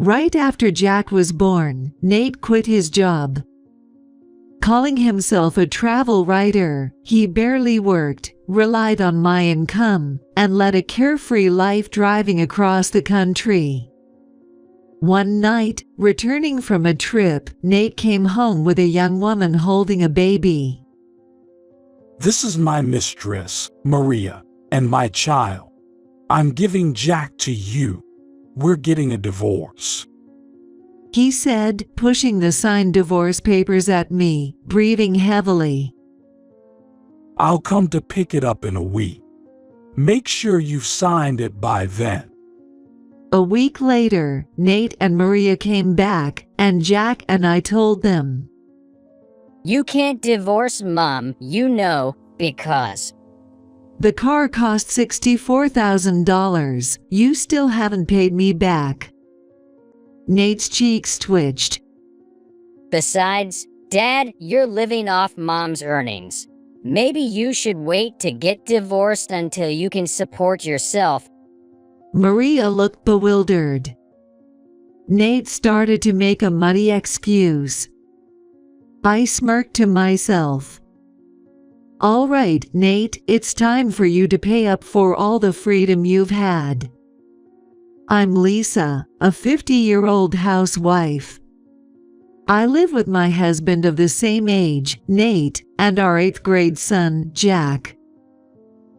Right after Jack was born, Nate quit his job. Calling himself a travel writer, he barely worked, relied on my income, and led a carefree life driving across the country. One night, returning from a trip, Nate came home with a young woman holding a baby. "This is my mistress, Maria, and my child. I'm giving Jack to you. We're getting a divorce," he said, pushing the signed divorce papers at me, breathing heavily. "I'll come to pick it up in a week. Make sure you've signed it by then." A week later, Nate and Maria came back, and Jack and I told them, "You can't divorce Mom, because the car cost $64,000. You still haven't paid me back." Nate's cheeks twitched. Besides, Dad, you're living off Mom's earnings. Maybe you should wait to get divorced until you can support yourself." Maria looked bewildered. Nate started to make a muddy excuse. I smirked to myself. "All right, Nate, it's time for you to pay up for all the freedom you've had. I'm Lisa, a 50-year-old housewife. I live with my husband of the same age, Nate, and our 8th-grade son, Jack.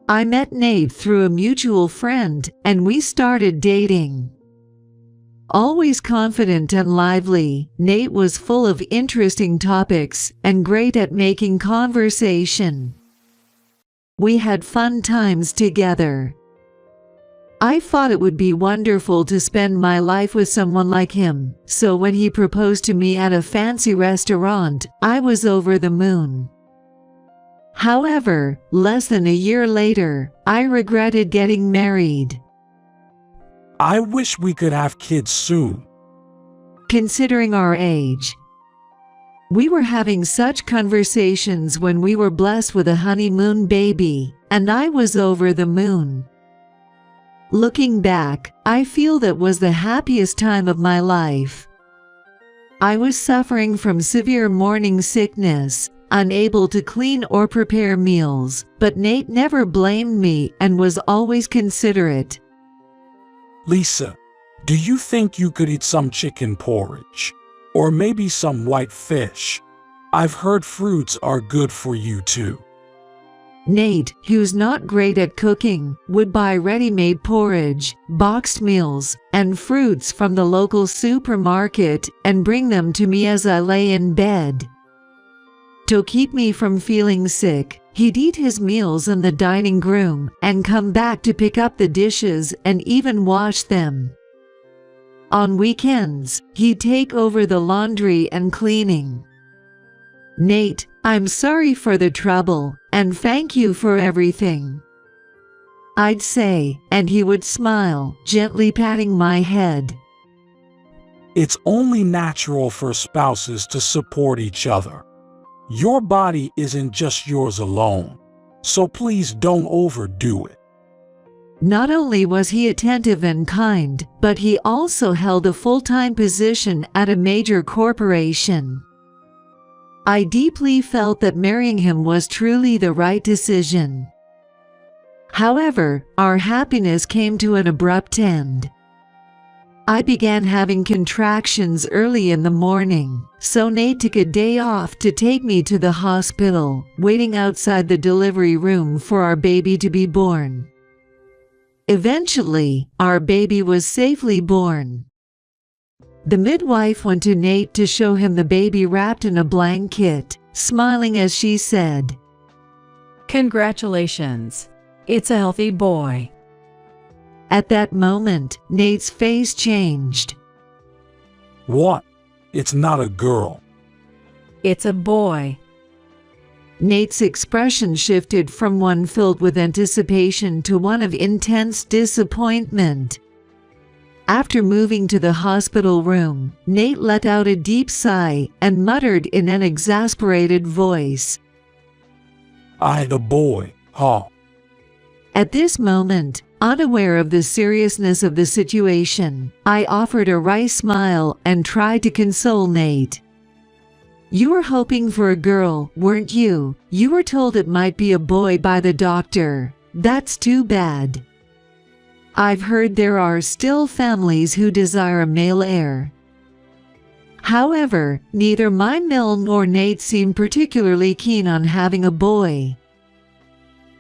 I met Nate through a mutual friend, and we started dating." Always confident and lively, Nate was full of interesting topics and great at making conversation. We had fun times together. I thought it would be wonderful to spend my life with someone like him, so when he proposed to me at a fancy restaurant, I was over the moon. However, less than a year later, I regretted getting married. "I wish we could have kids soon," considering our age. We were having such conversations when we were blessed with a honeymoon baby, and I was over the moon. Looking back, I feel that was the happiest time of my life. I was suffering from severe morning sickness, unable to clean or prepare meals, but Nate never blamed me and was always considerate. "Lisa, do you think you could eat some chicken porridge? Or maybe some white fish? I've heard fruits are good for you too." Nate, who's not great at cooking, would buy ready-made porridge, boxed meals, and fruits from the local supermarket and bring them to me as I lay in bed. To keep me from feeling sick, he'd eat his meals in the dining room and come back to pick up the dishes and even wash them. On weekends, he'd take over the laundry and cleaning. "Nate, I'm sorry for the trouble, and thank you for everything," I'd say, and he would smile, gently patting my head. "It's only natural for spouses to support each other. Your body isn't just yours alone, so please don't overdo it." Not only was he attentive and kind, but he also held a full-time position at a major corporation. I deeply felt that marrying him was truly the right decision. However, our happiness came to an abrupt end. I began having contractions early in the morning, so Nate took a day off to take me to the hospital, waiting outside the delivery room for our baby to be born. Eventually, our baby was safely born. The midwife went to Nate to show him the baby wrapped in a blanket, smiling as she said, "Congratulations. It's a healthy boy." At that moment, Nate's face changed. "What? It's not a girl." "It's a boy." Nate's expression shifted from one filled with anticipation to one of intense disappointment. After moving to the hospital room, Nate let out a deep sigh and muttered in an exasperated voice, "I, the boy, huh?" At this moment, Unaware of the seriousness of the situation, I offered a wry smile and tried to console Nate. "You were hoping for a girl, weren't you? You were told it might be a boy by the doctor. That's too bad. I've heard there are still families who desire a male heir." However, neither my Mill nor Nate seemed particularly keen on having a boy.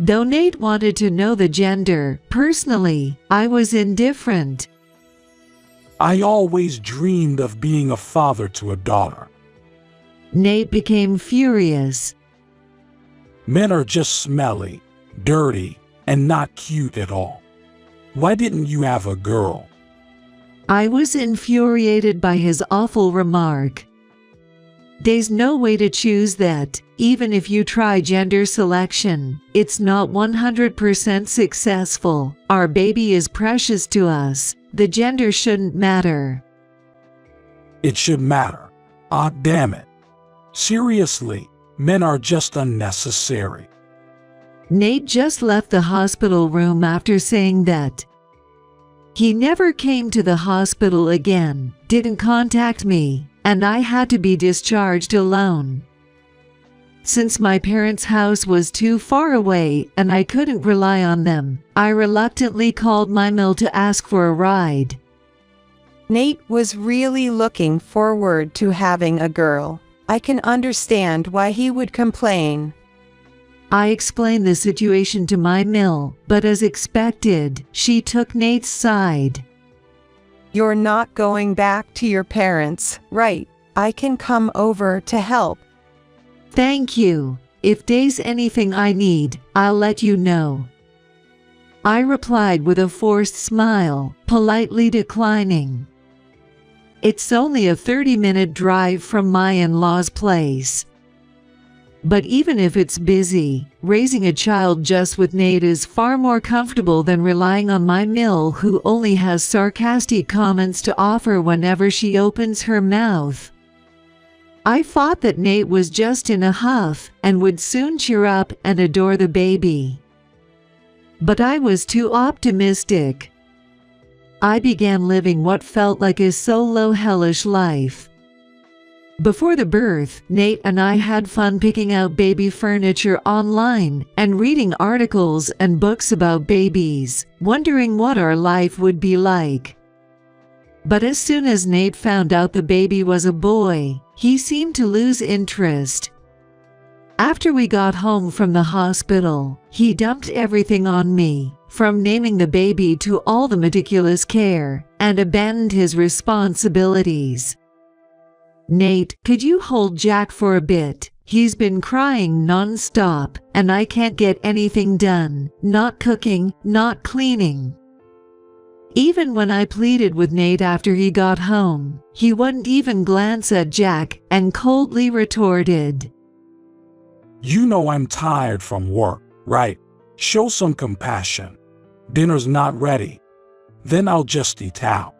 Though Nate wanted to know the gender, personally, I was indifferent. I always dreamed of being a father to a daughter. Nate became furious. Men are just smelly, dirty, and not cute at all. Why didn't you have a girl? I was infuriated by his awful remark. There's no way to choose that. Even if you try gender selection, it's not 100% successful. Our baby is precious to us. The gender shouldn't matter. It should matter. Ah, damn it. Seriously, men are just unnecessary. Nate just left the hospital room after saying that. He never came to the hospital again, didn't contact me, and I had to be discharged alone. Since my parents' house was too far away and I couldn't rely on them, I reluctantly called my Mill to ask for a ride. Nate was really looking forward to having a girl. I can understand why he would complain. I explained the situation to my Mill, but as expected, she took Nate's side. "You're not going back to your parents, right? I can come over to help." "Thank you. If there's anything I need, I'll let you know." I replied with a forced smile, politely declining. It's only a 30-minute drive from my in-laws' place. But even if it's busy, raising a child just with Nate is far more comfortable than relying on my Mill, who only has sarcastic comments to offer whenever she opens her mouth. I thought that Nate was just in a huff and would soon cheer up and adore the baby. But I was too optimistic. I began living what felt like a solo hellish life. Before the birth, Nate and I had fun picking out baby furniture online and reading articles and books about babies, wondering what our life would be like. But as soon as Nate found out the baby was a boy, he seemed to lose interest. After we got home from the hospital, he dumped everything on me, from naming the baby to all the meticulous care, and abandoned his responsibilities. "Nate, could you hold Jack for a bit? He's been crying non-stop, and I can't get anything done, not cooking, not cleaning." Even when I pleaded with Nate after he got home, he wouldn't even glance at Jack and coldly retorted, You know I'm tired from work, right? Show some compassion. Dinner's not ready. Then I'll just eat out.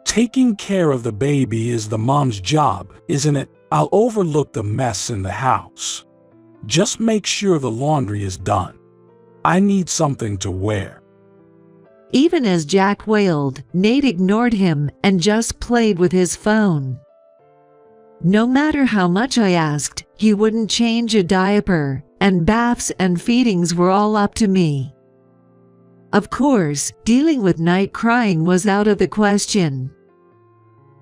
Taking care of the baby is the mom's job, isn't it? I'll overlook the mess in the house. Just make sure the laundry is done. I need something to wear. Even as Jack wailed, Nate ignored him and just played with his phone. No matter how much I asked, he wouldn't change a diaper, and baths and feedings were all up to me. Of course, dealing with night crying was out of the question.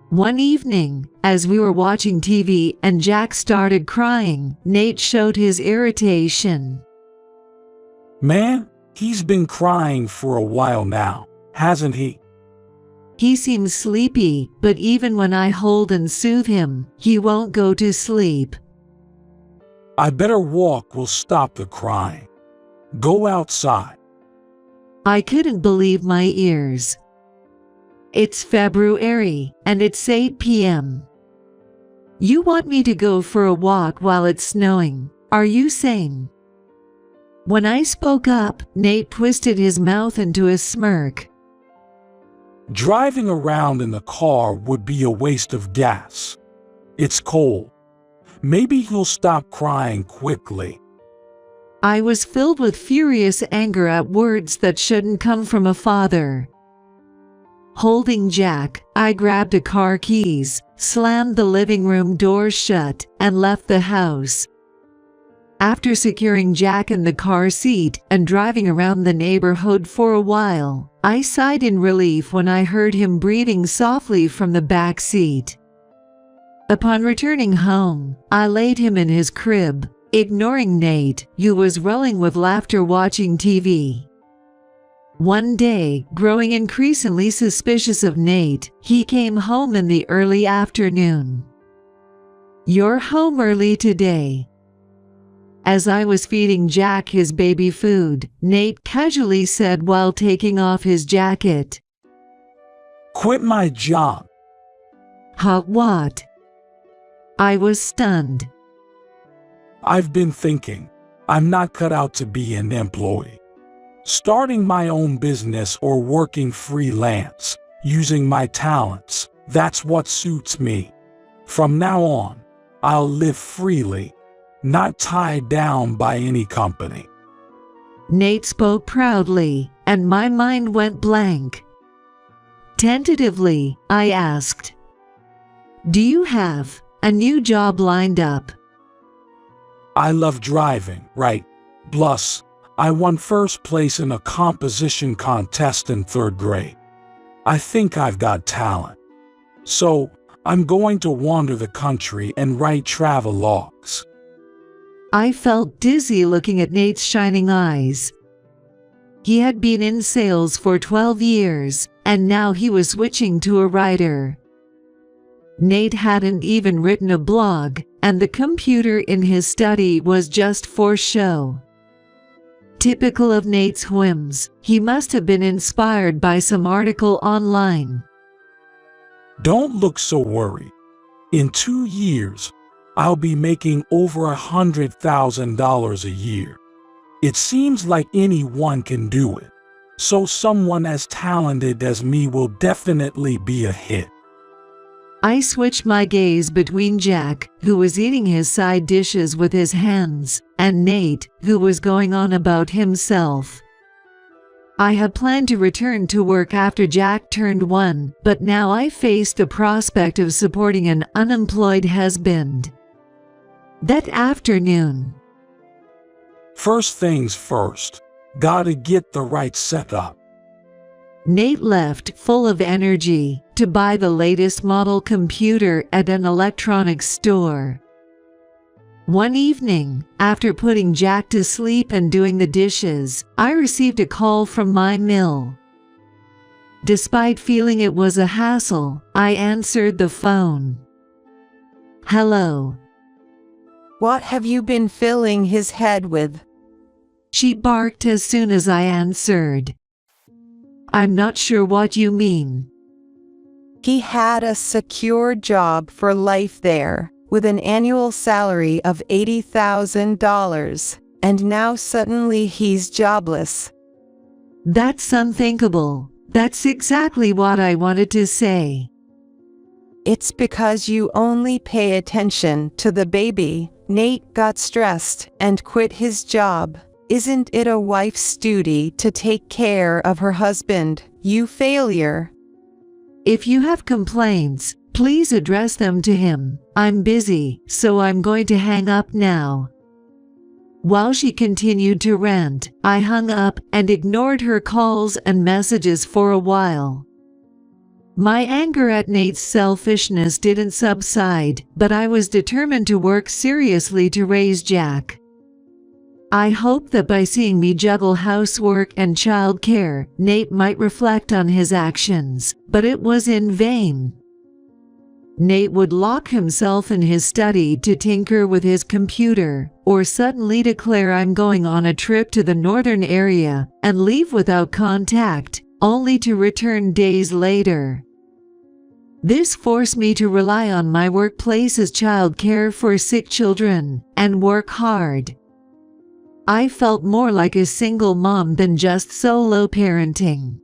One evening, as we were watching TV and Jack started crying, Nate showed his irritation. Man, he's been crying for a while now, hasn't he? He seems sleepy, but even when I hold and soothe him, he won't go to sleep. I better walk will stop the crying. Go outside. I couldn't believe my ears. It's February, and it's 8 p.m. You want me to go for a walk while it's snowing? Are you sane? When I spoke up, Nate twisted his mouth into a smirk. Driving around in the car would be a waste of gas. It's cold. Maybe he'll stop crying quickly. I was filled with furious anger at words that shouldn't come from a father. Holding Jack, I grabbed the car keys, slammed the living room door shut, and left the house. After securing Jack in the car seat and driving around the neighborhood for a while, I sighed in relief when I heard him breathing softly from the back seat. Upon returning home, I laid him in his crib, ignoring Nate, who was rolling with laughter watching TV. One day, growing increasingly suspicious of Nate, he came home in the early afternoon. "You're home early today." As I was feeding Jack his baby food, Nate casually said while taking off his jacket, Quit my job. "Huh, what?" I was stunned. I've been thinking, I'm not cut out to be an employee. Starting my own business or working freelance, using my talents, that's what suits me. From now on, I'll live freely, not tied down by any company. Nate spoke proudly, and my mind went blank. Tentatively, I asked, "Do you have a new job lined up?" I love driving, right? Plus, I won first place in a composition contest in 3rd grade. I think I've got talent. So, I'm going to wander the country and write travel logs. I felt dizzy looking at Nate's shining eyes. He had been in sales for 12 years, and now he was switching to a writer. Nate hadn't even written a blog, and the computer in his study was just for show. Typical of Nate's whims, he must have been inspired by some article online. Don't look so worried. In 2 years, I'll be making over $100,000 a year. It seems like anyone can do it, so someone as talented as me will definitely be a hit. I switched my gaze between Jack, who was eating his side dishes with his hands, and Nate, who was going on about himself. I had planned to return to work after Jack turned 1, but now I faced the prospect of supporting an unemployed husband. That afternoon, First things first, gotta get the right setup. Nate left full of energy to buy the latest model computer at an electronics store. One evening, after putting Jack to sleep and doing the dishes, I received a call from my mill. Despite feeling it was a hassle, I answered the phone. "Hello," What have you been filling his head with? she barked as soon as I answered. "I'm not sure what you mean." He had a secure job for life there, with an annual salary of $80,000, and now suddenly he's jobless. "That's unthinkable. That's exactly what I wanted to say." It's because you only pay attention to the baby. Nate got stressed and quit his job. Isn't it a wife's duty to take care of her husband, you failure? If you have complaints, please address them to him. I'm busy, so I'm going to hang up now. While she continued to rant, I hung up and ignored her calls and messages for a while. My anger at Nate's selfishness didn't subside, but I was determined to work seriously to raise Jack. I hoped that by seeing me juggle housework and childcare, Nate might reflect on his actions, but it was in vain. Nate would lock himself in his study to tinker with his computer, or suddenly declare I'm going on a trip to the northern area and leave without contact, only to return days later. This forced me to rely on my workplace's childcare for sick children and work hard. I felt more like a single mom than just solo parenting.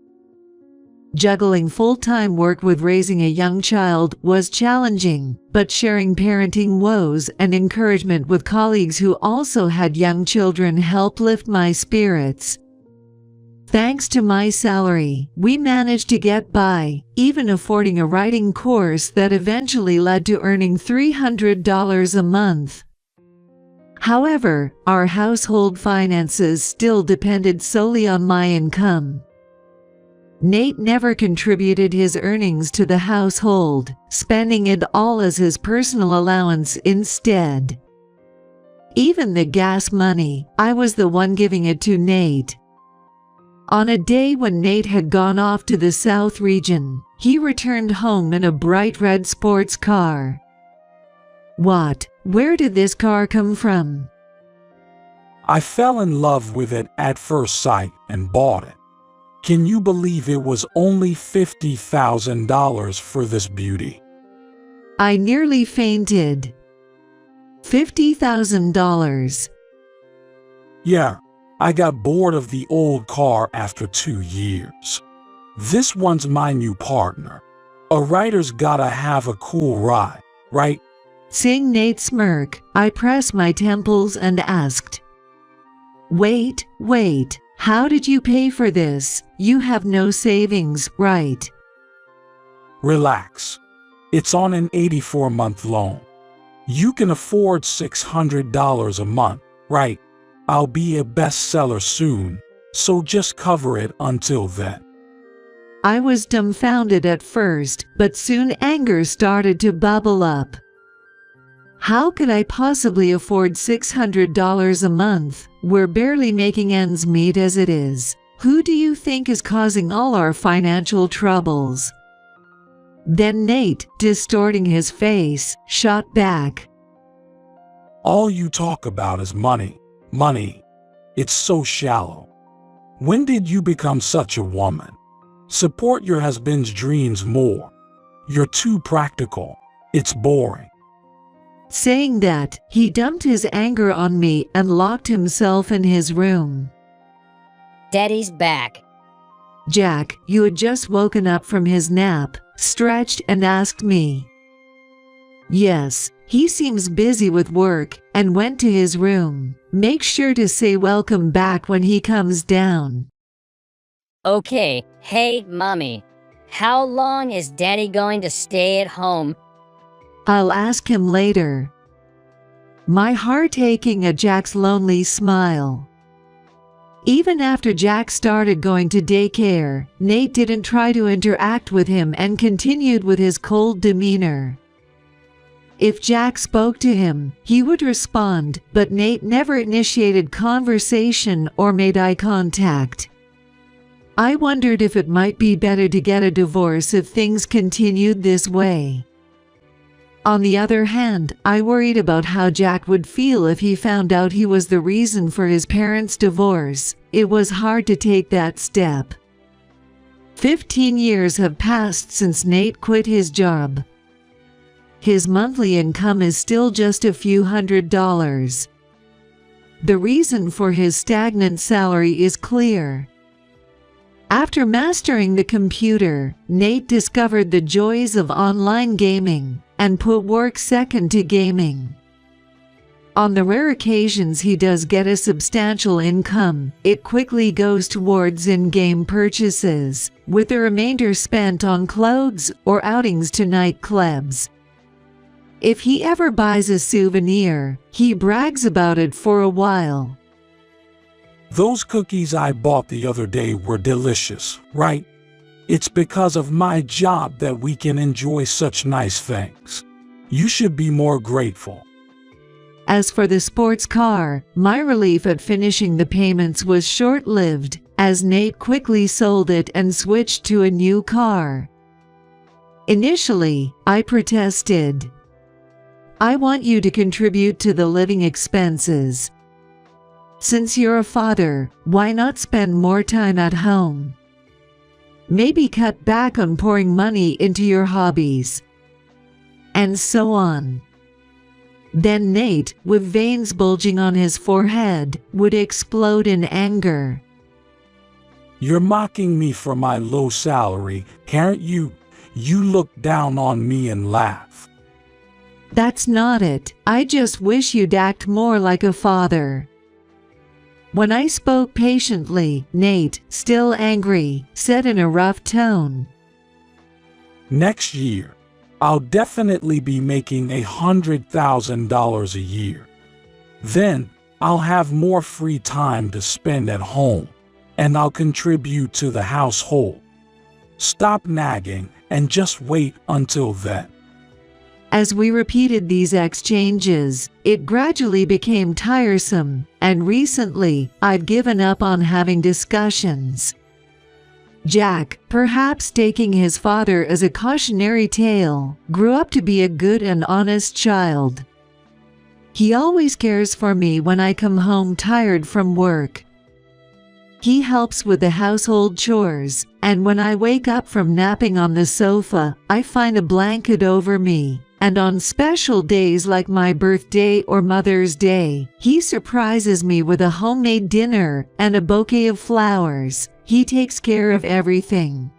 Juggling full-time work with raising a young child was challenging, but sharing parenting woes and encouragement with colleagues who also had young children helped lift my spirits. Thanks to my salary, we managed to get by, even affording a writing course that eventually led to earning $300 a month. However, our household finances still depended solely on my income. Nate never contributed his earnings to the household, spending it all as his personal allowance instead. Even the gas money, I was the one giving it to Nate. On a day when Nate had gone off to the South region, he returned home in a bright red sports car. What? Where did this car come from? I fell in love with it at first sight and bought it. Can you believe it was only $50,000 for this beauty? I nearly fainted. $50,000. Yeah, I got bored of the old car after 2 years. This one's my new partner. A writer's gotta have a cool ride, right? Seeing Nate smirk, I pressed my temples and asked, Wait, how did you pay for this? You have no savings, right? Relax. It's on an 84-month loan. You can afford $600 a month, right? I'll be a bestseller soon, so just cover it until then. I was dumbfounded at first, but soon anger started to bubble up. How could I possibly afford $600 a month? We're barely making ends meet as it is. Who do you think is causing all our financial troubles? Then Nate, distorting his face, shot back. All you talk about is money. Money. It's so shallow. When did you become such a woman? Support your husband's dreams more. You're too practical. It's boring. Saying that, he dumped his anger on me and locked himself in his room. Daddy's back. Jack, who had just woken up from his nap, stretched and asked me. Yes, he seems busy with work, and went to his room. Make sure to say welcome back when he comes down. Okay, hey, Mommy. How long is Daddy going to stay at home? I'll ask him later. My heart aching at Jack's lonely smile. Even after Jack started going to daycare, Nate didn't try to interact with him and continued with his cold demeanor. If Jack spoke to him, he would respond, but Nate never initiated conversation or made eye contact. I wondered if it might be better to get a divorce if things continued this way. On the other hand, I worried about how Jack would feel if he found out he was the reason for his parents' divorce. It was hard to take that step. 15 years have passed since Nate quit his job. His monthly income is still just a few $100s. The reason for his stagnant salary is clear. After mastering the computer, Nate discovered the joys of online gaming and put work second to gaming. On the rare occasions he does get a substantial income, it quickly goes towards in-game purchases, with the remainder spent on clothes or outings to nightclubs. If he ever buys a souvenir, he brags about it for a while. Those cookies I bought the other day were delicious, right? It's because of my job that we can enjoy such nice things. You should be more grateful. As for the sports car, my relief at finishing the payments was short-lived, as Nate quickly sold it and switched to a new car. Initially, I protested. I want you to contribute to the living expenses. Since you're a father, why not spend more time at home? Maybe cut back on pouring money into your hobbies. And so on. Then Nate, with veins bulging on his forehead, would explode in anger. You're mocking me for my low salary, aren't you? You look down on me and laugh. That's not it. I just wish you'd act more like a father. When I spoke patiently, Nate, still angry, said in a rough tone, Next year, I'll definitely be making $100,000 a year. Then, I'll have more free time to spend at home, and I'll contribute to the household. Stop nagging and just wait until then. As we repeated these exchanges, it gradually became tiresome, and recently, I've given up on having discussions. Jack, perhaps taking his father as a cautionary tale, grew up to be a good and honest child. He always cares for me when I come home tired from work. He helps with the household chores, and when I wake up from napping on the sofa, I find a blanket over me. And on special days like my birthday or Mother's Day, he surprises me with a homemade dinner and a bouquet of flowers. He takes care of everything.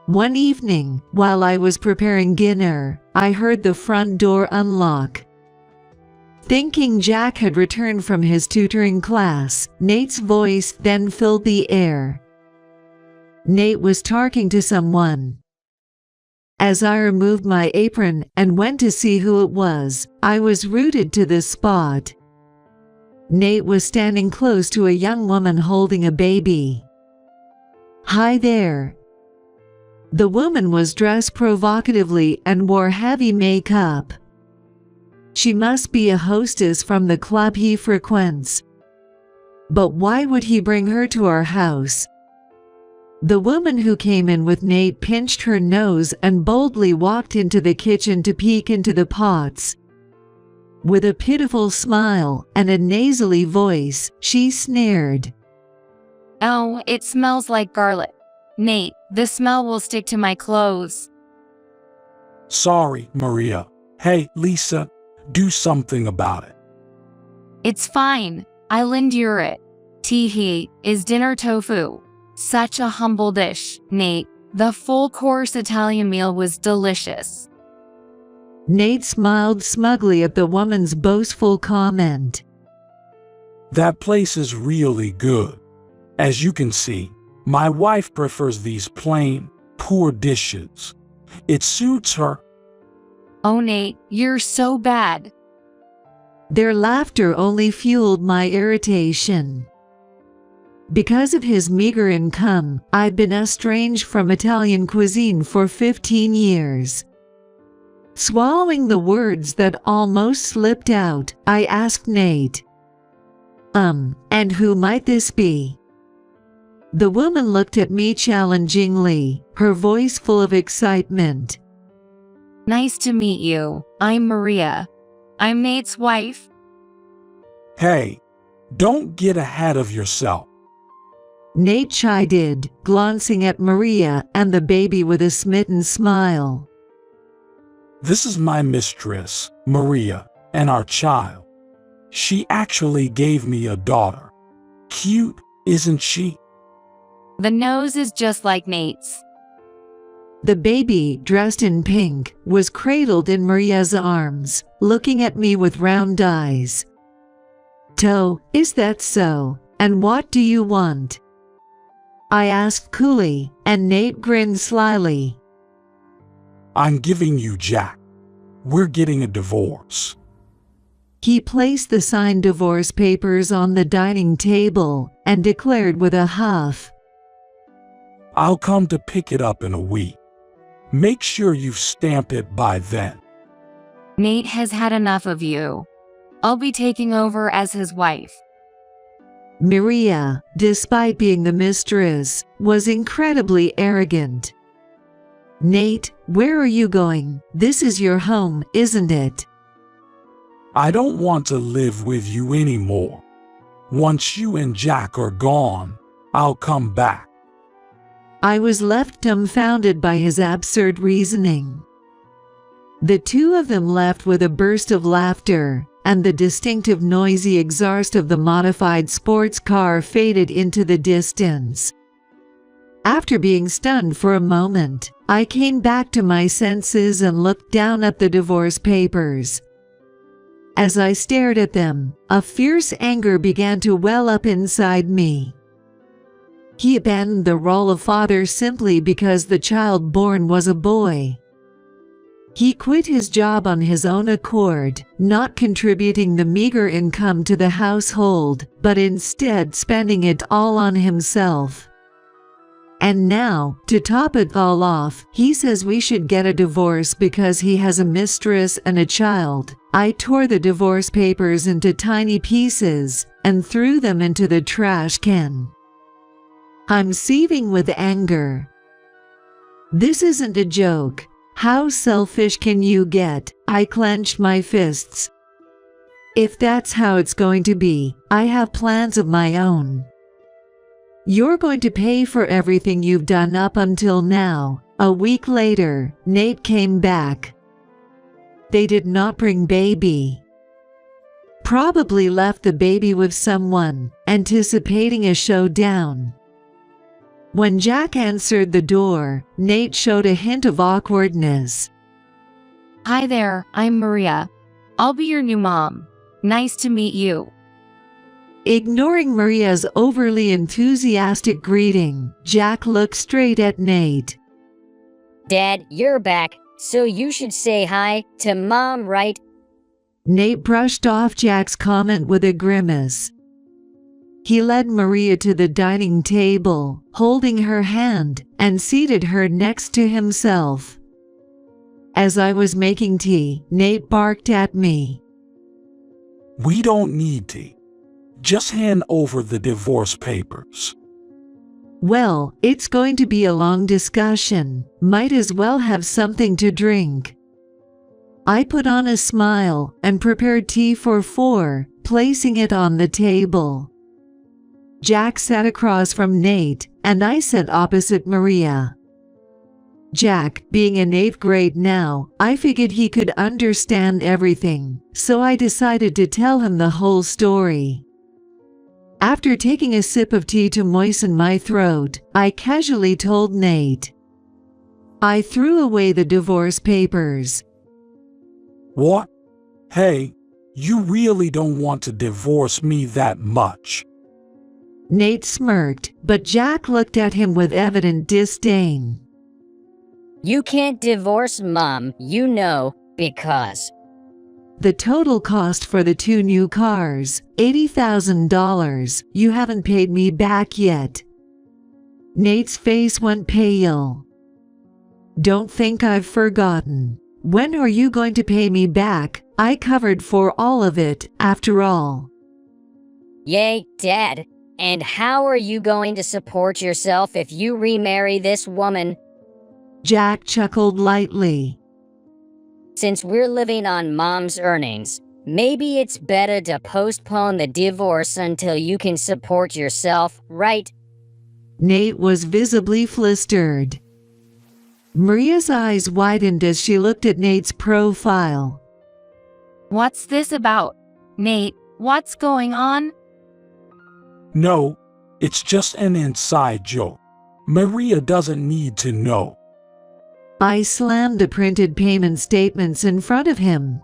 One evening, while I was preparing dinner, I heard the front door unlock. Thinking Jack had returned from his tutoring class, Nate's voice then filled the air. Nate was talking to someone. As I removed my apron and went to see who it was, I was rooted to the spot. Nate was standing close to a young woman holding a baby. Hi there. The woman was dressed provocatively and wore heavy makeup. She must be a hostess from the club he frequents. But why would he bring her to our house? The woman who came in with Nate pinched her nose and boldly walked into the kitchen to peek into the pots. With a pitiful smile and a nasally voice, she sneered. Oh, it smells like garlic. Nate, the smell will stick to my clothes. Sorry, Maria. Hey, Lisa, do something about it. It's fine. I'll endure it. Teehee, is dinner tofu? Such a humble dish, Nate. The full-course Italian meal was delicious. Nate smiled smugly at the woman's boastful comment. That place is really good. As you can see, my wife prefers these plain, poor dishes. It suits her. Oh, Nate, you're so bad. Their laughter only fueled my irritation. Because of his meager income, I'd been estranged from Italian cuisine for 15 years. Swallowing the words that almost slipped out, I asked Nate, and who might this be? The woman looked at me challengingly, her voice full of excitement. Nice to meet you. I'm Maria. I'm Nate's wife. Hey, don't get ahead of yourself. Nate chided, glancing at Maria and the baby with a smitten smile. This is my mistress, Maria, and our child. She actually gave me a daughter. Cute, isn't she? The nose is just like Nate's. The baby, dressed in pink, was cradled in Maria's arms, looking at me with round eyes. "So, is that so? And what do you want?" I asked coolly, and Nate grinned slyly. I'm giving you Jack. We're getting a divorce. He placed the signed divorce papers on the dining table and declared with a huff, I'll come to pick it up in a week. Make sure you've stamped it by then. Nate has had enough of you. I'll be taking over as his wife. Maria, despite being the mistress, was incredibly arrogant. "Nate, where are you going? This is your home, isn't it?" I don't want to live with you anymore. Once you and Jack are gone, I'll come back. I was left dumbfounded by his absurd reasoning. The two of them left with a burst of laughter, and the distinctive noisy exhaust of the modified sports car faded into the distance. After being stunned for a moment, I came back to my senses and looked down at the divorce papers. As I stared at them, a fierce anger began to well up inside me. He abandoned the role of father simply because the child born was a boy. He quit his job on his own accord, not contributing the meager income to the household, but instead spending it all on himself. And now, to top it all off, he says we should get a divorce because he has a mistress and a child. I tore the divorce papers into tiny pieces and threw them into the trash can. I'm seething with anger. This isn't a joke. How selfish can you get? I clenched my fists. If that's how it's going to be, I have plans of my own. You're going to pay for everything you've done up until now. A week later, Nate came back. They did not bring baby. Probably left the baby with someone, anticipating a showdown. When Jack answered the door, Nate showed a hint of awkwardness. Hi there, I'm Maria. I'll be your new mom. Nice to meet you. Ignoring Maria's overly enthusiastic greeting, Jack looked straight at Nate. Dad, you're back, so you should say hi to Mom, right? Nate brushed off Jack's comment with a grimace. He led Maria to the dining table, holding her hand, and seated her next to himself. As I was making tea, Nate barked at me. We don't need tea. Just hand over the divorce papers. Well, it's going to be a long discussion. Might as well have something to drink. I put on a smile and prepared tea for 4, placing it on the table. Jack sat across from Nate, and I sat opposite Maria. Jack, being in 8th grade now, I figured he could understand everything, so I decided to tell him the whole story. After taking a sip of tea to moisten my throat, I casually told Nate. I threw away the divorce papers. What? Hey, you really don't want to divorce me that much. Nate smirked, but Jack looked at him with evident disdain. You can't divorce Mom, you know, because the total cost for the 2 new cars, $80,000. You haven't paid me back yet. Nate's face went pale. Don't think I've forgotten. When are you going to pay me back? I covered for all of it, after all. Yay, Dad. And how are you going to support yourself if you remarry this woman? Jack chuckled lightly. Since we're living on Mom's earnings, maybe it's better to postpone the divorce until you can support yourself, right? Nate was visibly flustered. Maria's eyes widened as she looked at Nate's profile. What's this about? Nate, what's going on? No, it's just an inside joke. Maria doesn't need to know. I slammed the printed payment statements in front of him.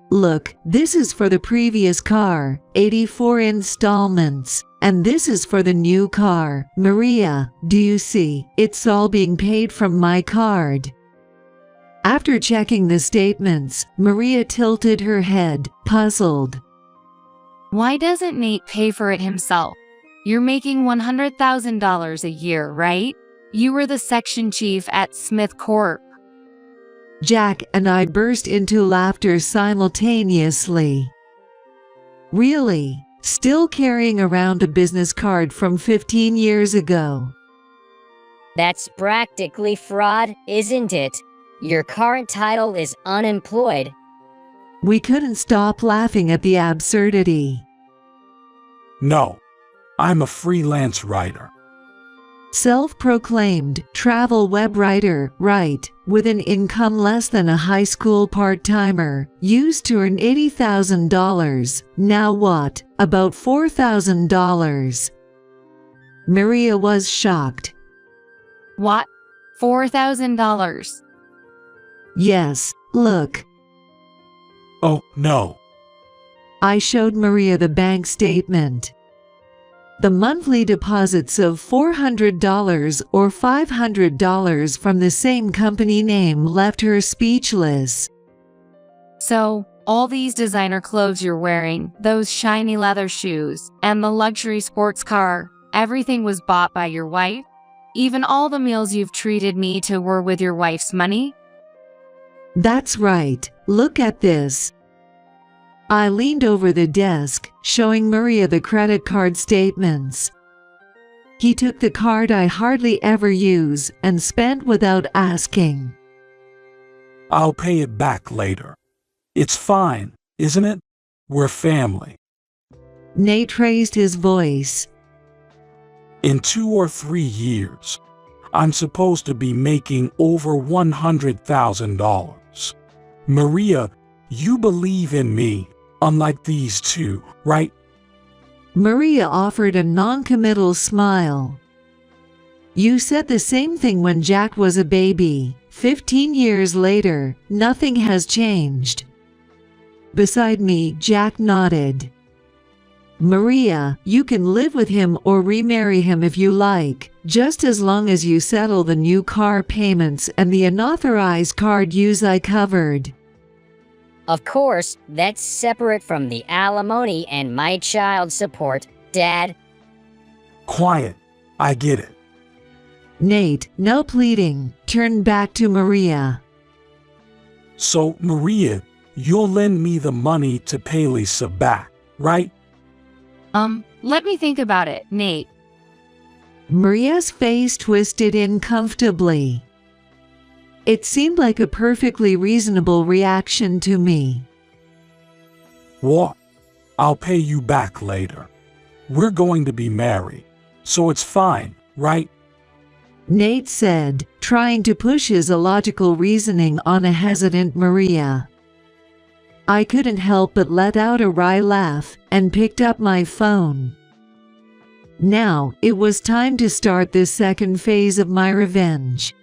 Look, this is for the previous car, 84 installments, and this is for the new car. Maria, do you see? It's all being paid from my card. After checking the statements, Maria tilted her head, puzzled. Why doesn't Nate pay for it himself? You're making $100,000 a year, right? You were the section chief at Smith Corp. Jack and I burst into laughter simultaneously. Really? Still carrying around a business card from 15 years ago? That's practically fraud, isn't it? Your current title is unemployed. We couldn't stop laughing at the absurdity. No, I'm a freelance writer. Self-proclaimed travel web writer, right, with an income less than a high school part-timer, used to earn $80,000, now what, about $4,000? Maria was shocked. What? $4,000. Yes, look. Oh, no. I showed Maria the bank statement. The monthly deposits of $400 or $500 from the same company name left her speechless. So, all these designer clothes you're wearing, those shiny leather shoes, and the luxury sports car, everything was bought by your wife? Even all the meals you've treated me to were with your wife's money? That's right. Look at this. I leaned over the desk, showing Maria the credit card statements. He took the card I hardly ever use and spent without asking. I'll pay it back later. It's fine, isn't it? We're family. Nate raised his voice. In 2 or 3 years, I'm supposed to be making over $100,000. Maria, you believe in me, unlike these two, right? Maria offered a non-committal smile. You said the same thing when Jack was a baby. 15 years later, nothing has changed. Beside me, Jack nodded. Maria, you can live with him or remarry him if you like, just as long as you settle the new car payments and the unauthorized card use I covered. Of course, that's separate from the alimony and my child support, Dad. Quiet. I get it. Nate, no pleading, turned back to Maria. So, Maria, you'll lend me the money to pay Lisa back, right? Let me think about it, Nate. Maria's face twisted uncomfortably. It seemed like a perfectly reasonable reaction to me. What? I'll pay you back later. We're going to be married, so it's fine, right? Nate said, trying to push his illogical reasoning on a hesitant Maria. I couldn't help but let out a wry laugh and picked up my phone. Now, it was time to start the second phase of my revenge.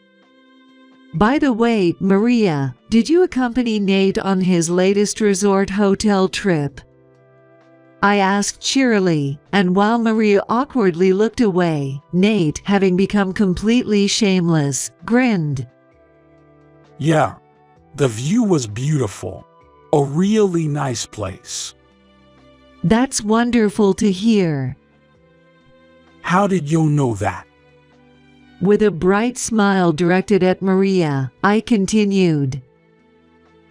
By the way, Maria, did you accompany Nate on his latest resort hotel trip? I asked cheerily, and while Maria awkwardly looked away, Nate, having become completely shameless, grinned. Yeah, the view was beautiful. A really nice place. That's wonderful to hear. How did you know that? With a bright smile directed at Maria, I continued.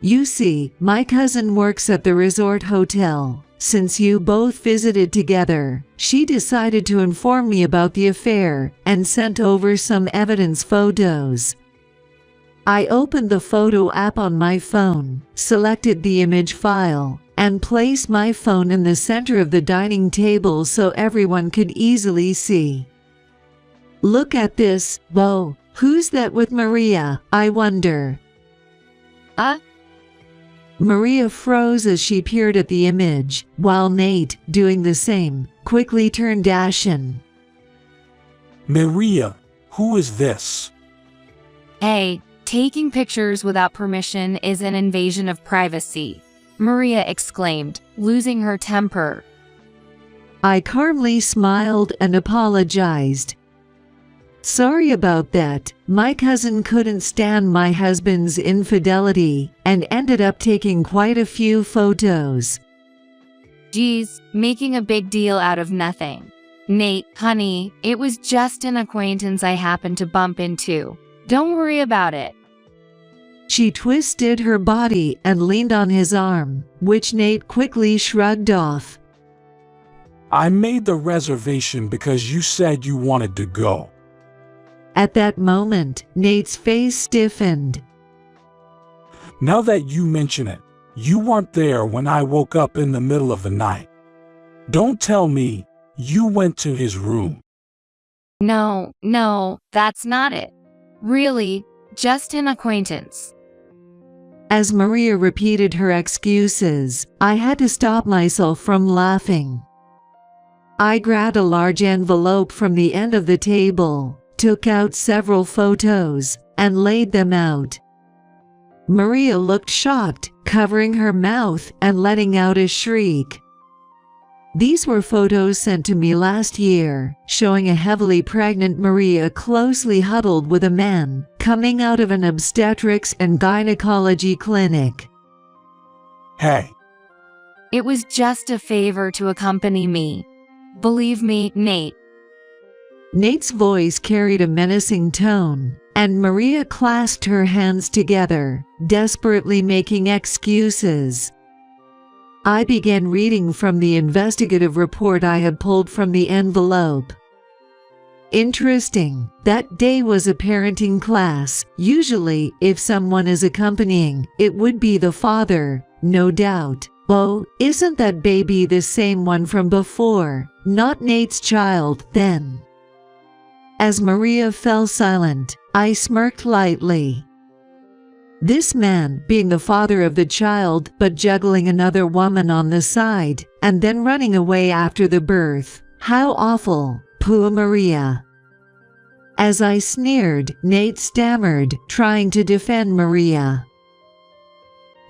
You see, my cousin works at the resort hotel. Since you both visited together, she decided to inform me about the affair and sent over some evidence photos. I opened the photo app on my phone, selected the image file, and placed my phone in the center of the dining table so everyone could easily see. Look at this, Bo. Who's that with Maria, I wonder? Maria froze as she peered at the image, while Nate, doing the same, quickly turned ashen. Maria, who is this? Hey, taking pictures without permission is an invasion of privacy, Maria exclaimed, losing her temper. I calmly smiled and apologized. Sorry about that. My cousin couldn't stand my husband's infidelity and ended up taking quite a few photos. Geez, making a big deal out of nothing. Nate, honey, it was just an acquaintance I happened to bump into. Don't worry about it. She twisted her body and leaned on his arm, which Nate quickly shrugged off. I made the reservation because you said you wanted to go. At that moment, Nate's face stiffened. Now that you mention it, you weren't there when I woke up in the middle of the night. Don't tell me you went to his room. No, that's not it. Really, just an acquaintance. As Maria repeated her excuses, I had to stop myself from laughing. I grabbed a large envelope from the end of the table, took out several photos and laid them out. Maria looked shocked, covering her mouth and letting out a shriek. These were photos sent to me last year, showing a heavily pregnant Maria closely huddled with a man coming out of an obstetrics and gynecology clinic. Hey, It was just a favor to accompany me. Believe me, Nate. Nate's voice carried a menacing tone, and Maria clasped her hands together, desperately making excuses. I began reading from the investigative report I had pulled from the envelope. Interesting. That day was a parenting class. Usually, if someone is accompanying, it would be the father, no doubt. Oh, isn't that baby the same one from before? Not Nate's child, then. As Maria fell silent, I smirked lightly. This man being the father of the child, but juggling another woman on the side, and then running away after the birth. How awful, poor Maria. As I sneered, Nate stammered, trying to defend Maria.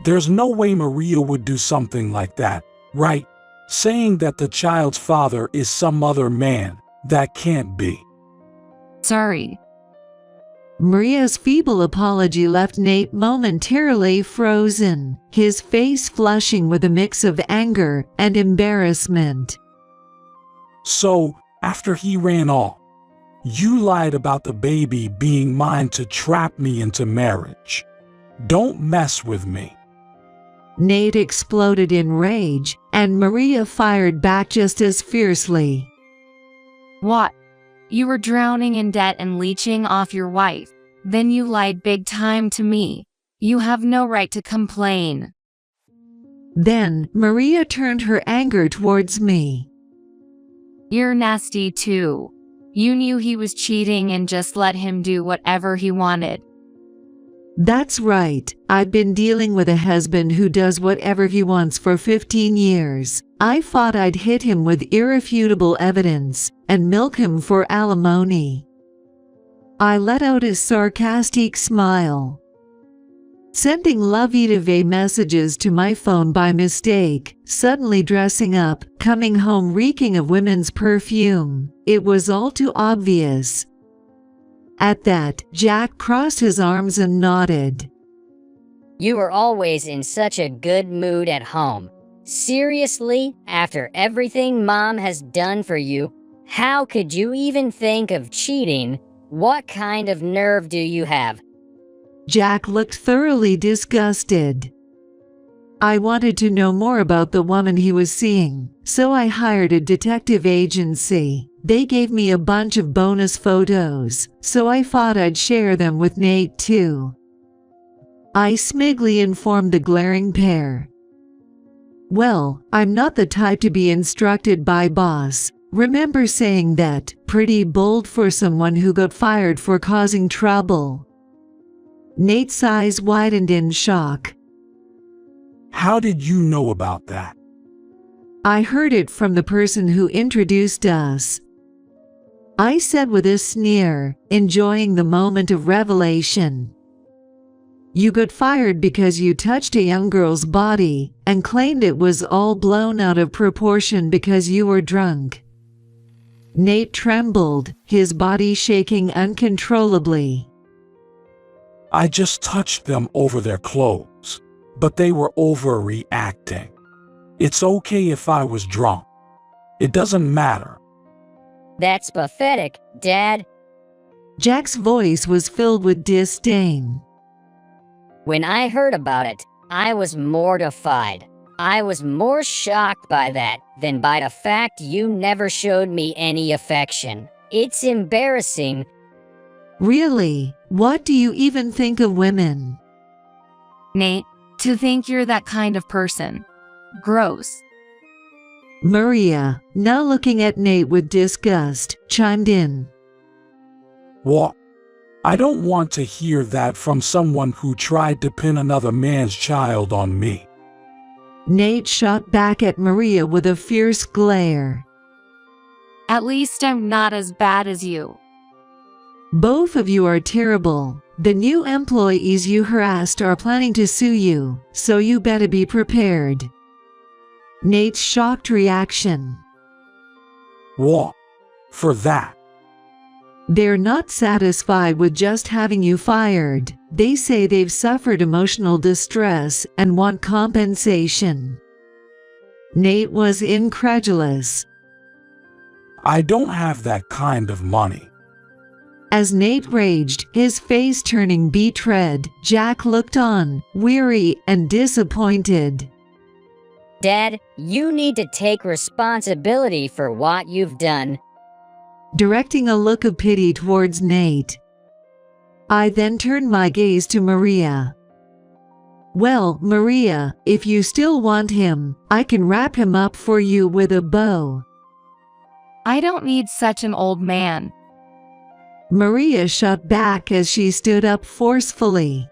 there's no way Maria would do something like that, right? Saying that the child's father is some other man, that can't be. Sorry. Maria's feeble apology left Nate momentarily frozen, his face flushing with a mix of anger and embarrassment. So, after he ran off, you lied about the baby being mine to trap me into marriage. Don't mess with me. Nate exploded in rage, and Maria fired back just as fiercely. What? You were drowning in debt and leeching off your wife. Then you lied big time to me. You have no right to complain. Then, Maria turned her anger towards me. You're nasty too. You knew he was cheating and just let him do whatever he wanted. That's right. I've been dealing with a husband who does whatever he wants for 15 years. I thought I'd hit him with irrefutable evidence and milk him for alimony. I let out a sarcastic smile. Sending lovey-dovey messages to my phone by mistake, suddenly dressing up, coming home reeking of women's perfume. It was all too obvious. At that, Jack crossed his arms and nodded. You were always in such a good mood at home. Seriously, after everything Mom has done for you, how could you even think of cheating? What kind of nerve do you have? Jack looked thoroughly disgusted. I wanted to know more about the woman he was seeing, so I hired a detective agency. They gave me a bunch of bonus photos, so I thought I'd share them with Nate too. I smugly informed the glaring pair. Well, I'm not the type to be instructed by boss. Remember saying that, pretty bold for someone who got fired for causing trouble. Nate's eyes widened in shock. How did you know about that? I heard it from the person who introduced us. I said with a sneer, enjoying the moment of revelation. You got fired because you touched a young girl's body and claimed it was all blown out of proportion because you were drunk. Nate trembled, his body shaking uncontrollably. I just touched them over their clothes, but they were overreacting. It's okay if I was drunk. It doesn't matter. That's pathetic, Dad. Jack's voice was filled with disdain. When I heard about it, I was mortified. I was more shocked by that than by the fact you never showed me any affection. It's embarrassing. Really? What do you even think of women? Nate, to think you're that kind of person. Gross. Maria, now looking at Nate with disgust, chimed in. What? I don't want to hear that from someone who tried to pin another man's child on me. Nate shot back at Maria with a fierce glare. At least I'm not as bad as you. Both of you are terrible. The new employees you harassed are planning to sue you, so you better be prepared. Nate's shocked reaction. What? For that? They're not satisfied with just having you fired. They say they've suffered emotional distress and want compensation. Nate was incredulous. I don't have that kind of money. As Nate raged, his face turning beet red, Jack looked on, weary and disappointed. Dad, you need to take responsibility for what you've done. Directing a look of pity towards Nate. I then turned my gaze to Maria. Well, Maria, if you still want him, I can wrap him up for you with a bow. I don't need such an old man. Maria shot back as she stood up forcefully.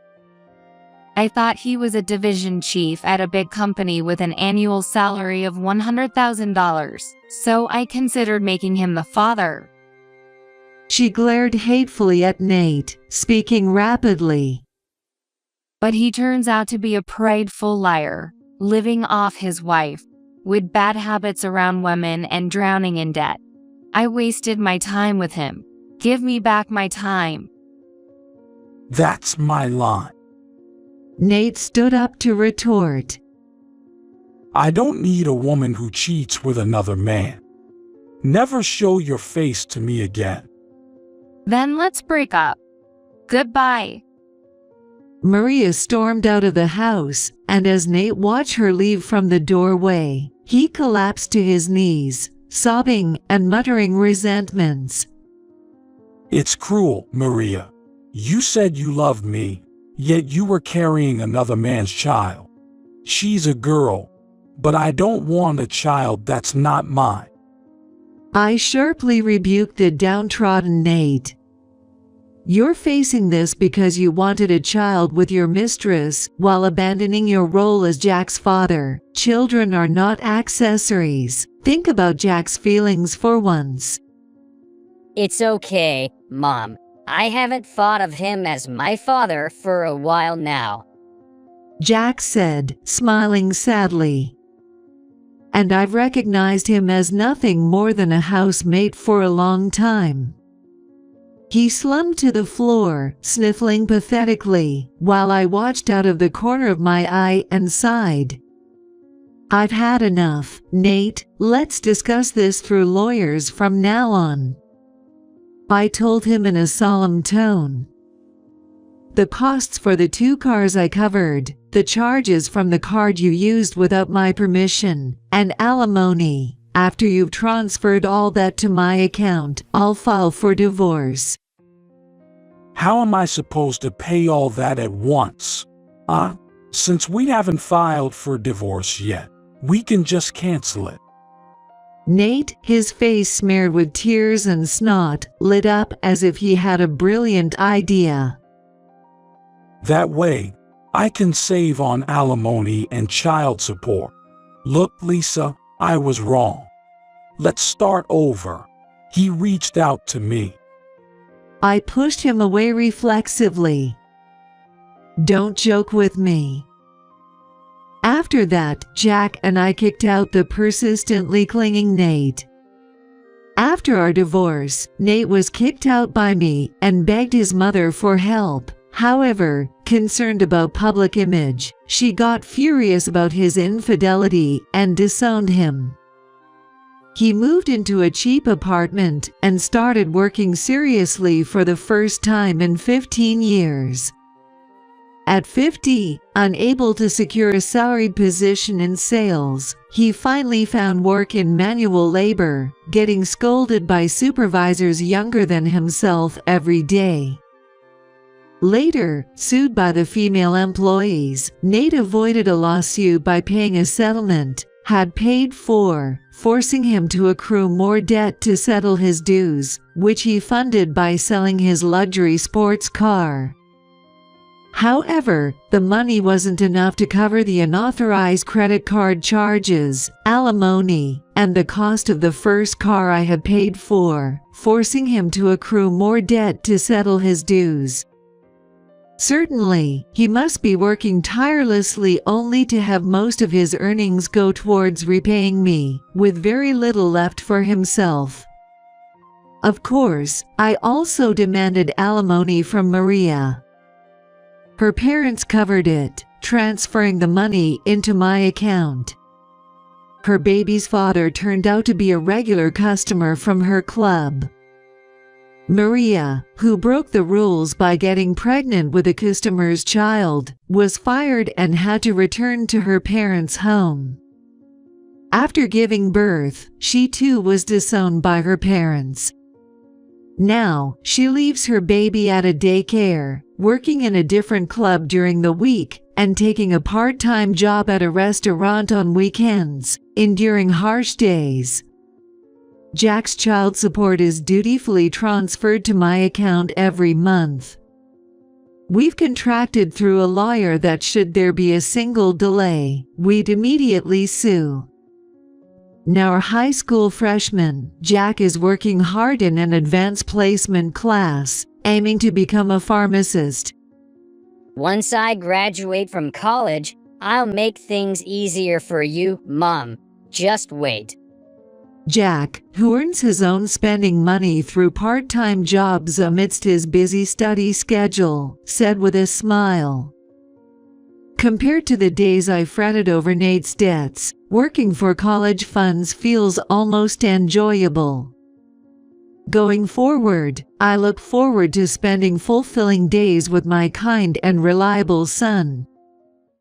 I thought he was a division chief at a big company with an annual salary of $100,000, so I considered making him the father. She glared hatefully at Nate, speaking rapidly. But he turns out to be a prideful liar, living off his wife, with bad habits around women and drowning in debt. I wasted my time with him. Give me back my time. That's my line. Nate stood up to retort. I don't need a woman who cheats with another man. Never show your face to me again. Then let's break up. Goodbye. Maria stormed out of the house, and as Nate watched her leave from the doorway, he collapsed to his knees, sobbing and muttering resentments. It's cruel, Maria. You said you loved me, yet you were carrying another man's child. She's a girl, but I don't want a child that's not mine. I sharply rebuked the downtrodden Nate. You're facing this because you wanted a child with your mistress while abandoning your role as Jack's father. Children are not accessories. Think about Jack's feelings for once. It's okay, Mom. I haven't thought of him as my father for a while now. Jack said, smiling sadly. And I've recognized him as nothing more than a housemate for a long time. He slumped to the floor, sniffling pathetically, while I watched out of the corner of my eye and sighed. I've had enough, Nate. Let's discuss this through lawyers from now on. I told him in a solemn tone. The costs for the 2 cars I covered, the charges from the card you used without my permission, and alimony. After you've transferred all that to my account, I'll file for divorce. How am I supposed to pay all that at once? Since we haven't filed for divorce yet, we can just cancel it. Nate, his face smeared with tears and snot, lit up as if he had a brilliant idea. That way, I can save on alimony and child support. Look, Lisa, I was wrong. Let's start over. He reached out to me. I pushed him away reflexively. Don't joke with me. After that, Jack and I kicked out the persistently clinging Nate. After our divorce, Nate was kicked out by me and begged his mother for help. However, concerned about public image, she got furious about his infidelity and disowned him. He moved into a cheap apartment and started working seriously for the first time in 15 years. At 50, unable to secure a salaried position in sales, he finally found work in manual labor, getting scolded by supervisors younger than himself every day. Later, sued by the female employees, Nate avoided a lawsuit by paying a settlement, had paid for, forcing him to accrue more debt to settle his dues, which he funded by selling his luxury sports car. However, the money wasn't enough to cover the unauthorized credit card charges, alimony, and the cost of the first car I had paid for, forcing him to accrue more debt to settle his dues. Certainly, he must be working tirelessly only to have most of his earnings go towards repaying me, with very little left for himself. Of course, I also demanded alimony from Maria. Her parents covered it, transferring the money into my account. Her baby's father turned out to be a regular customer from her club. Maria, who broke the rules by getting pregnant with a customer's child, was fired and had to return to her parents' home. After giving birth, she too was disowned by her parents. Now, she leaves her baby at a daycare, working in a different club during the week, and taking a part-time job at a restaurant on weekends, enduring harsh days. Jack's child support is dutifully transferred to my account every month. We've contracted through a lawyer that should there be a single delay, we'd immediately sue. Now our high school freshman, Jack is working hard in an advanced placement class, aiming to become a pharmacist. Once I graduate from college, I'll make things easier for you, Mom. Just wait. Jack, who earns his own spending money through part-time jobs amidst his busy study schedule, said with a smile. Compared to the days I fretted over Nate's debts, working for college funds feels almost enjoyable. Going forward, I look forward to spending fulfilling days with my kind and reliable son,